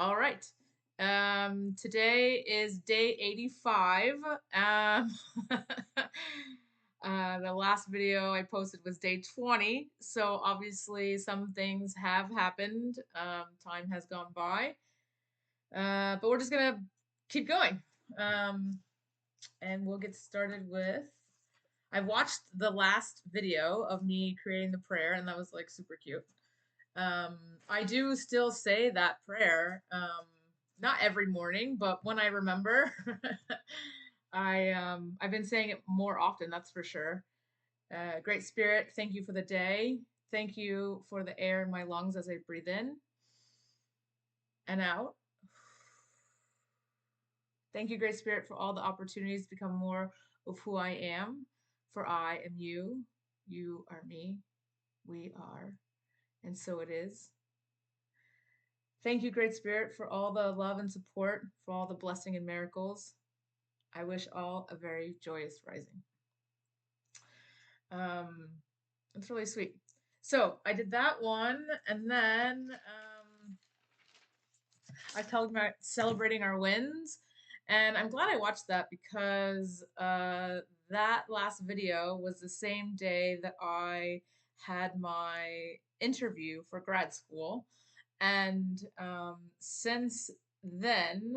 All right. Today is day 85. Um, the last video I posted was day 20. So obviously some things have happened. Time has gone by. But we're just gonna keep going. Um, and we'll get started with I watched the last video of me creating the prayer, and that was like super cute. Um, I do still say that prayer, not every morning, but when I remember, I've been saying it more often, that's for sure. Great Spirit, thank you for the day. Thank you for the air in my lungs as I breathe in and out. Thank you, Great Spirit, for all the opportunities to become more of who I am. For I am you, you are me, we are, and so it is. Thank you, Great Spirit, for all the love and support, for all the blessing and miracles. I wish all a very joyous rising. Um, it's really sweet. So I did that one, and then I talked about celebrating our wins, and I'm glad I watched that because that last video was the same day that I had my interview for grad school, and since then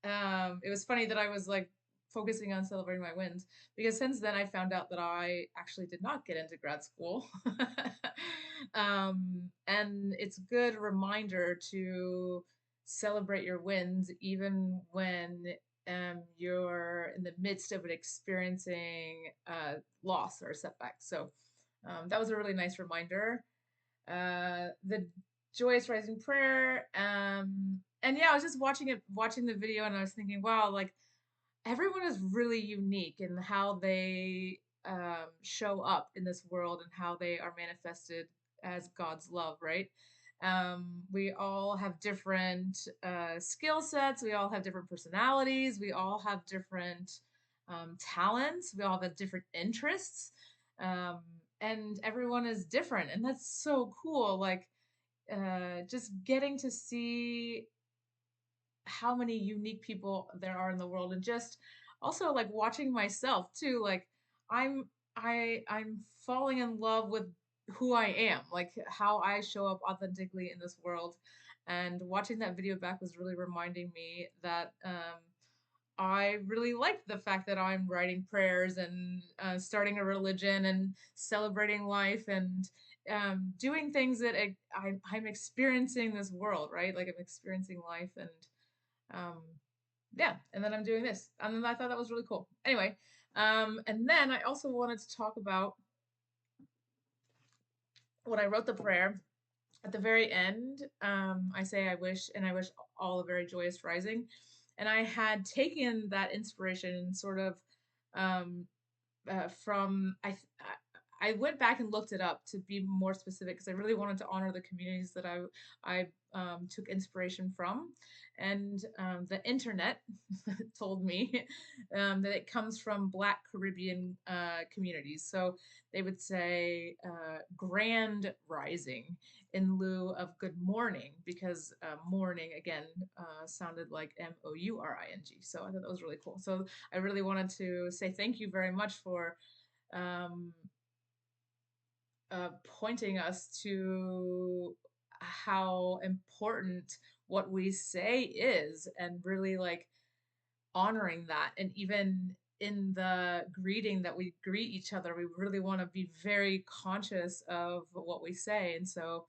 it was funny that I was like focusing on celebrating my wins because since then I found out that I actually did not get into grad school. And it's a good reminder to celebrate your wins even when you're in the midst of experiencing loss or setback. So that was a really nice reminder. The Joyous Rising Prayer. And yeah, I was just watching the video, and I was thinking, wow, like everyone is really unique in how they show up in this world and how they are manifested as God's love, right? We all have different skill sets. We all have different personalities. We all have different talents. We all have different interests. Um, and everyone is different. And that's so cool. Like, just getting to see how many unique people there are in the world, and just also like watching myself too, like i'm I'm falling in love with who I am, like how I show up authentically in this world. And watching that video back was really reminding me that I really liked the fact that I'm writing prayers and starting a religion and celebrating life and doing things that I'm experiencing this world, right? Like I'm experiencing life, and um, yeah, and then I'm doing this. And then I thought that was really cool. Anyway, and then I also wanted to talk about when I wrote the prayer at the very end. I say I wish all a very joyous rising. And I had taken that inspiration and sort of um, from I went back and looked it up to be more specific because I really wanted to honor the communities that I took inspiration from, and the internet told me that it comes from Black Caribbean communities. So they would say "grand rising" in lieu of "good morning" because morning again sounded like MOURING. So I thought that was really cool. So I really wanted to say thank you very much for um, pointing us to how important what we say is, and really like honoring that. And even in the greeting that we greet each other, we really want to be very conscious of what we say. And so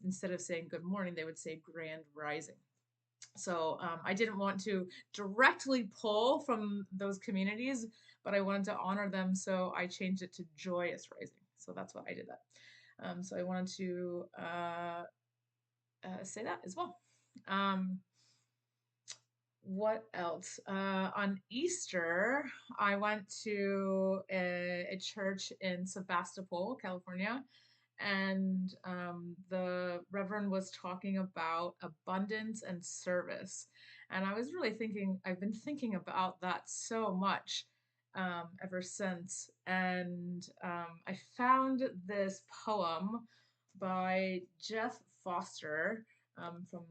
instead of saying good morning, they would say grand rising. So I didn't want to directly pull from those communities, but I wanted to honor them. So I changed it to joyous rising. So that's why I did that. So I wanted to say that as well. Um, what else? On Easter, I went to a church in Sebastopol, California, and the Reverend was talking about abundance and service. And I was really thinking, I've been thinking about that so much ever since. And I found this poem by Jeff Foster from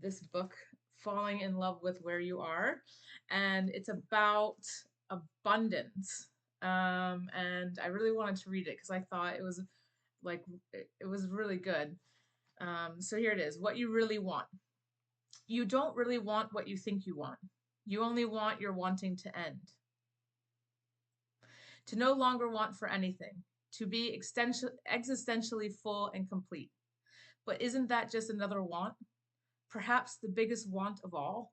this book, Falling in Love with Where You Are, and it's about abundance. And I really wanted to read it because I thought it was like it was really good. So here it is. What you really want. You don't really want what you think you want. You only want your wanting to end. To no longer want for anything. To be existentially full and complete. But isn't that just another want? Perhaps the biggest want of all?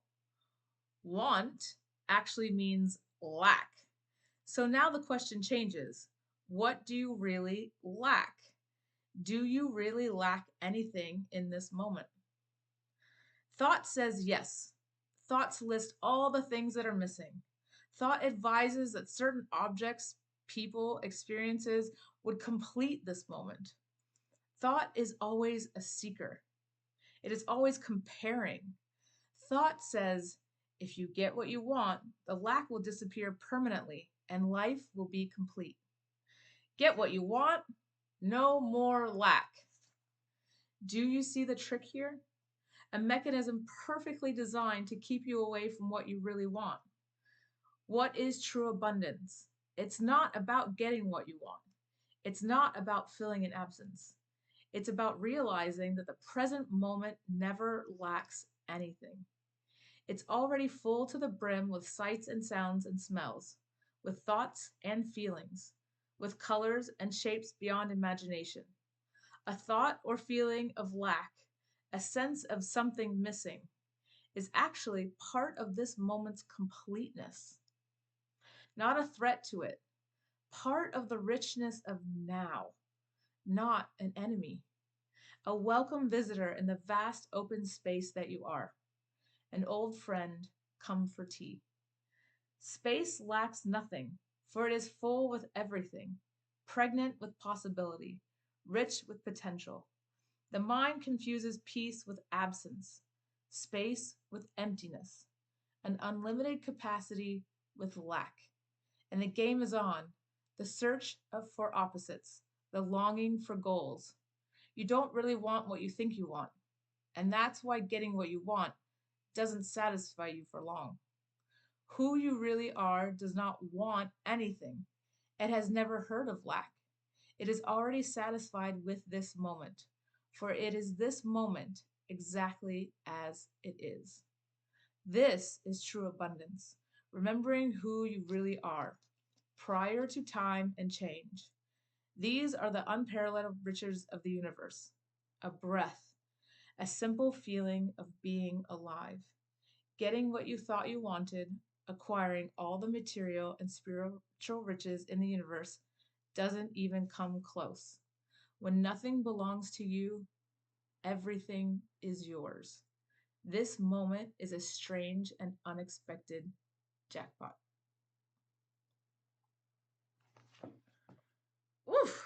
Want actually means lack. So now the question changes. What do you really lack? Do you really lack anything in this moment? Thought says yes. Thoughts list all the things that are missing. Thought advises that certain objects, people, experiences would complete this moment. Thought is always a seeker, it is always comparing. Thought says if you get what you want, the lack will disappear permanently and life will be complete. Get what you want, no more lack. Do you see the trick here? A mechanism perfectly designed to keep you away from what you really want. What is true abundance? It's not about getting what you want. It's not about filling an absence. It's about realizing that the present moment never lacks anything. It's already full to the brim with sights and sounds and smells, with thoughts and feelings, with colors and shapes beyond imagination. A thought or feeling of lack, a sense of something missing, is actually part of this moment's completeness, not a threat to it, part of the richness of now, not an enemy, a welcome visitor in the vast open space that you are, an old friend come for tea. Space lacks nothing, for it is full with everything, pregnant with possibility, rich with potential. The mind confuses peace with absence, space with emptiness, an unlimited capacity with lack. And the game is on, the search for opposites, the longing for goals. You don't really want what you think you want, and that's why getting what you want doesn't satisfy you for long. Who you really are does not want anything. It has never heard of lack. It is already satisfied with this moment, for it is this moment exactly as it is. This is true abundance, remembering who you really are, prior to time and change. These are the unparalleled riches of the universe, a breath, a simple feeling of being alive, getting what you thought you wanted, acquiring all the material and spiritual riches in the universe doesn't even come close. When nothing belongs to you, everything is yours. This moment is a strange and unexpected jackpot. Oof.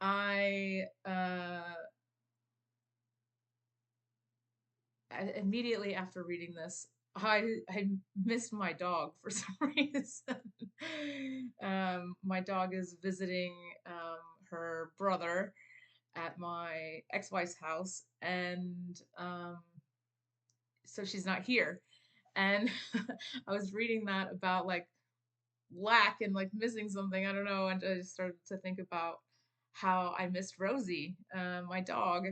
I immediately after reading this, I missed my dog for some reason. My dog is visiting her brother at my ex-wife's house, and so she's not here. And I was reading that about like lack and like missing something. I don't know, and I just started to think about how I missed Rosie, my dog,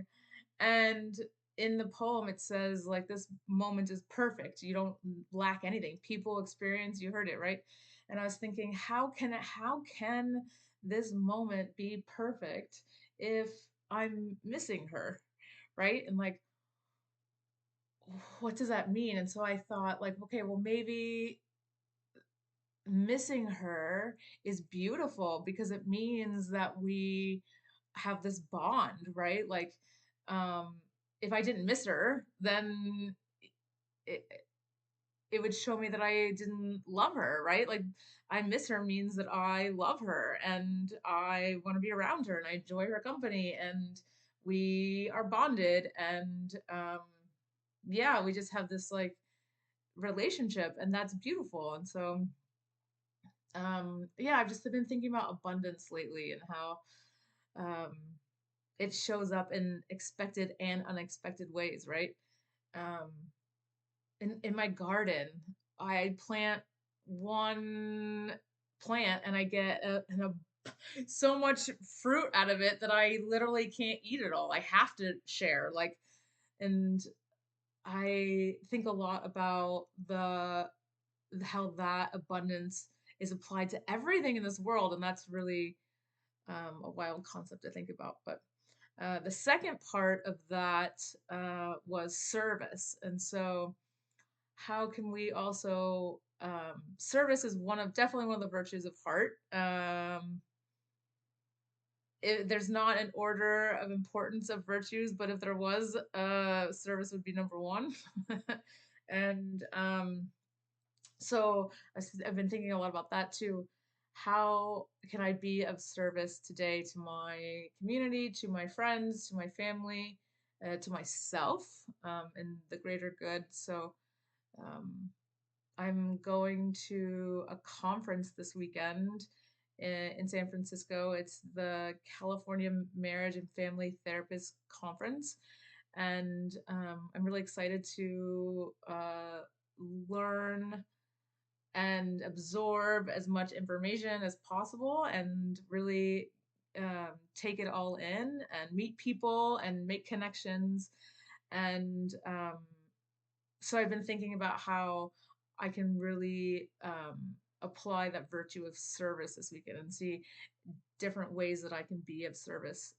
and in the poem, it says like this moment is perfect. You don't lack anything. People experience, you heard it, right? And I was thinking, how can this moment be perfect if I'm missing her, right? And like, what does that mean? And so I thought, like, okay, well, maybe missing her is beautiful because it means that we have this bond, right? Like, um, if I didn't miss her, then it, it would show me that I didn't love her, right? Like, I miss her means that I love her and I want to be around her and I enjoy her company and we are bonded and yeah, we just have this like relationship and that's beautiful. And so yeah, I've just been thinking about abundance lately and how um it shows up in expected and unexpected ways, right? Um, in my garden, I plant one plant and I get so much fruit out of it that I literally can't eat it all. I have to share, like, and I think a lot about how that abundance is applied to everything in this world, and that's really a wild concept to think about. But the second part of that was service, and so how can we also service is definitely one of the virtues of heart. There's not an order of importance of virtues, but if there was, service would be number one. And so I've been thinking a lot about that too. How can I be of service today to my community, to my friends, to my family, to myself, and the greater good? So um, I'm going to a conference this weekend in San Francisco. It's the California Marriage and Family Therapist Conference. And I'm really excited to learn and absorb as much information as possible and really take it all in and meet people and make connections. And so I've been thinking about how I can really apply that virtue of service this weekend and see different ways that I can be of service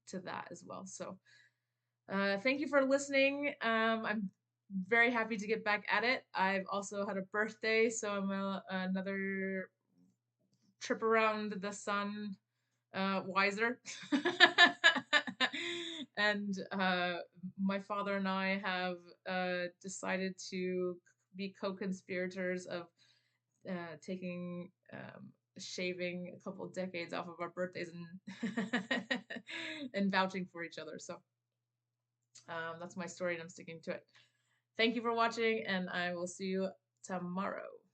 to that as well. So thank you for listening. I'm very happy to get back at it. I've also had a birthday, so I'm another trip around the sun wiser. And my father and I have decided to be co-conspirators of taking shaving a couple of decades off of our birthdays and and vouching for each other. So that's my story, and I'm sticking to it. Thank you for watching, and I will see you tomorrow.